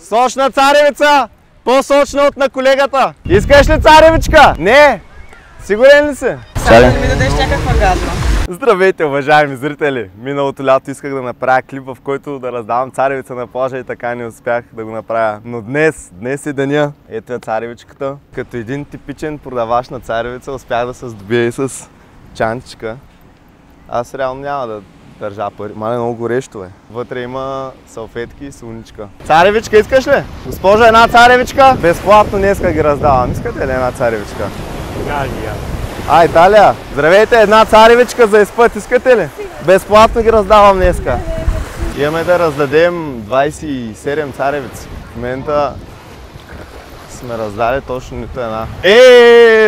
Сочна царевица! По-сочна от на колегата! Искаш ли царевичка? Не! Сигурен ли си? Сега да ми дадеш някаква гадна. Здравейте, уважаеми зрители! Миналото лято исках да направя клип, в който да раздавам царевица на плажа и така не успях да го направя. Но днес е деня. Ето е царевичката. Като един типичен продавач на царевица успях да се здобия и с чантичка. Аз реално няма да държа пари. Мале, много горещо е. Вътре има салфетки и слоничка. Царевичка искаш ли? Госпожа, една царевичка? Безплатно днеска ги раздавам. Искате ли една царевичка? Италия! Здравейте, една царевичка за изпът, искате ли? Безплатно ги раздавам днеска. Имаме да раздадем 27 царевици. В момента сме раздали точно нито една.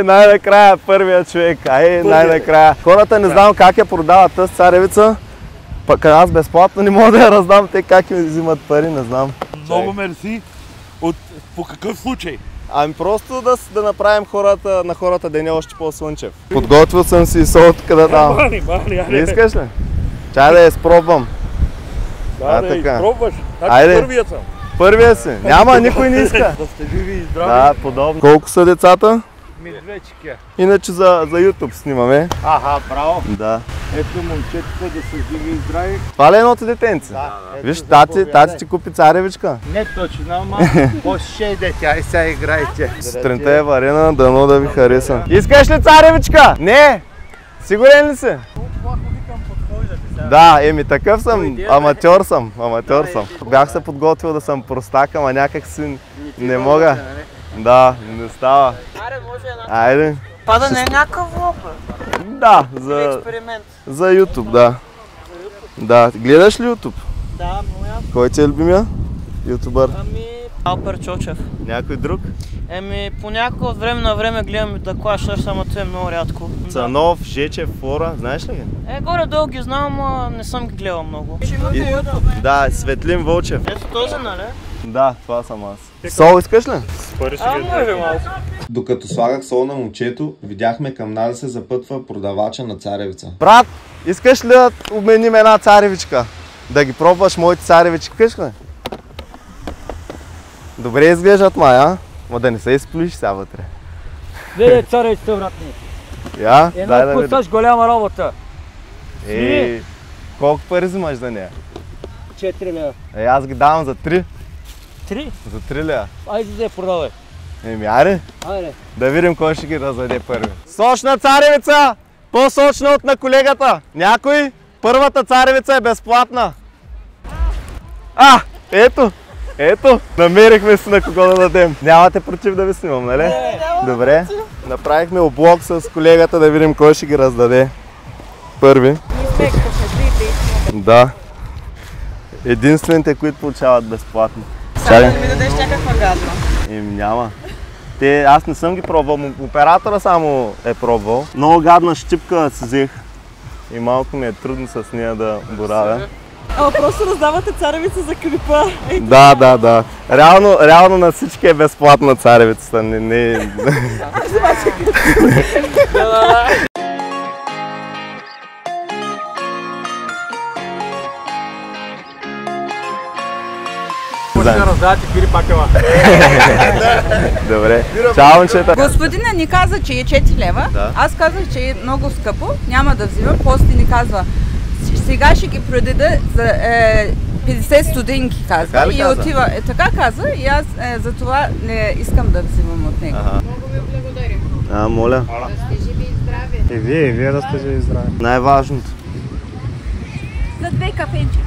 Най-накрая първия човек. Най-накрая. Хората не знам как я продават тази царевица. Пък аз безплатно не мога да я раздам. Те как ми взимат пари, не знам. Много мерси. По какъв случай? Ами просто да направим на хората деня още по-слънчев. Подготвил съм си солтка да дам. Не искаш ли? Чай да я изпробвам. Да изпробваш. Айде. Първият съм. Първия си. Няма, никой не иска. Да сте живи и здрави. Да, подобно. Колко са децата? Медвечки. Иначе за YouTube снимаме. Браво. Да. Ето момчетата да са живи и здрави. Това ли е едното детенце? Да. Виж, тати ти купи царевичка. Не точно, ама по-ще дете, сега играйте. Сутринта е варена, дано да ви хареса. Искаш ли царевичка? Не! Сигурен ли си? Да, такъв съм, аматьор съм. Бях се подготвил да съм простак, ама някак си не мога. Да, не става. Айде. Това да не е някакъв влог, бе. Да, Експеримент. за YouTube, да. Да, гледаш ли YouTube? Да, много ясно. Кой ти е любимия ютубър? Алпер Чочев. Някой друг? Понякога от време на време гледам да клашаш, само това е много рядко. Цанов, Жечев, Флора, знаеш ли ги? Горе-долу ги знам, но не съм ги гледал много. Да, Светлин Вълчев. Ето този, нали? Да, това съм аз. Сол искаш ли? Може малко. Докато слагах сол на момчето, видяхме към нас да се запътва продавача на царевица. Брат, искаш ли да обменим една царевичка? Да ги пробваш моите царевички, искаш ли? Добре изглеждат, мая, ма да не се изплюиш сега вътре. Гледай царевицата, братни. Я? Една кусаш голяма работа. Колко пари взимаш за нея? 4 лева. Аз ги давам за 3. 3? За 3 лева. Айде да я продавай. Аре? Айде. Да видим кой ще ги раздаде първи. Сочна царевица! По-сочна от на колегата. Някой? Първата царевица е безплатна. Ето! Намерихме си на кого да дадем. Нямате против да ви снимам, нали? Не, добре. Направихме облог с колегата да видим кой ще ги раздаде първи. Да. Единствените, които получават безплатно. Сега да ми дадеш някаква гадна. Няма. Аз не съм ги пробвал, оператора само е пробвал. Много гадна щипка си взех и малко ми е трудно с нея да боравя. Просто раздавате царевица за клипа. Да. Реално на всички е безплатна царевицата. Може да раздавате пирипакела. Добре. Чао, момчета. Господина ни каза, че е 4 лева. Да. Аз казах, че е много скъпо. Няма да взимам. После ни казва, сега ще ги продаде за 50 стотинки, казва. И отива. Така каза и аз за това не искам да взимам от него. Много ви благодарим. Моля. Да сте живи и здрави. И вие да сте живи и здрави. Най-важното. За 2 кафенчи.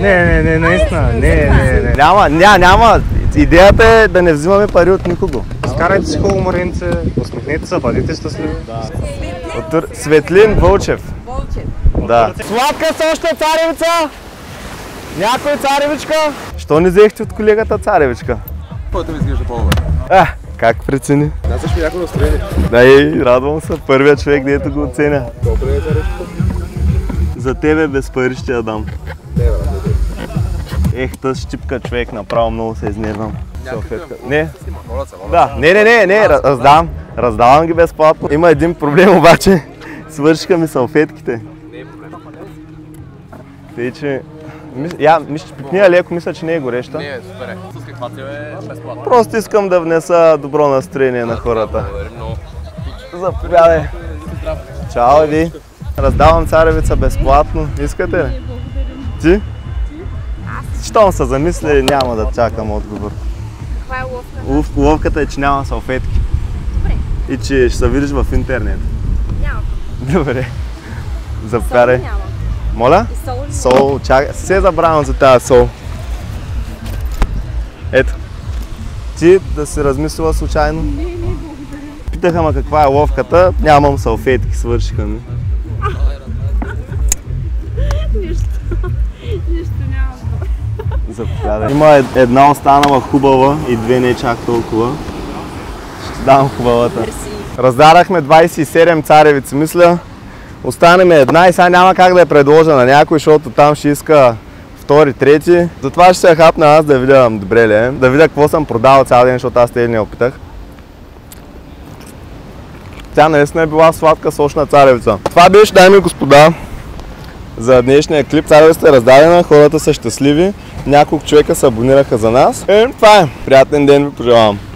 Не, наистина. Не. Няма. Идеята е да не взимаме пари от никого. Скарайте си хубаво моренце, усмихнете се, бъдете щастливи. Светлин Вълчев. Да. Сладка сочна царевица! Някой царевичка? Що не взехте от колегата царевичка? Който ми изглежда по-добре. Как прецени? Аз също някой настроение. Да, радвам се. Първият човек, дето го оценя. Добре е царевичка. За тебе без пари ще я дам. Тази щипка, човек, направо много се изнервам. Не. Да, не, раздавам ги безплатно. Има един проблем обаче. Свършиха ми салфетките. Тъй, че Мисля, че пипния леко, мисля, че не е гореща. Не, супер е. С каква цел е безплатно? Просто искам да внеса добро настроение на хората. Благодарим много. Заповядай. Чао, ви. Раздавам царевица безплатно. Искате ли? Ти? Щом се замисли, няма да чакам отговор. Каква е ловката? Ловката е, че няма салфетки. Добре. И че ще се видиш в интернет. Няма. Добре. Заповядай. Сол няма. Моля? И сол ли? Сол, чакай. Се забравям за тази сол. Ето. Ти да си размислила случайно? Не, благодаря. Питаха ма каква е ловката, нямам салфетки, свършиха ми. Нищо няма. Заповядай. Има една останала хубава и две не чак толкова. Ще ти дам хубавата. Раздарахме 27 царевици, мисля. Остане ми една и сега няма как да я предложа на някой, защото там ще иска втори, трети. Затова ще се я хапна аз да видя добре ли е. Да видя какво съм продал цял ден, защото аз тези не опитах. Тя наистина е била сладка, сочна царевица. Това беше, дами и господа, за днешния клип. Царевицата е раздадена, хората са щастливи. Няколко човека се абонираха за нас. Това е. Приятен ден ви пожелавам.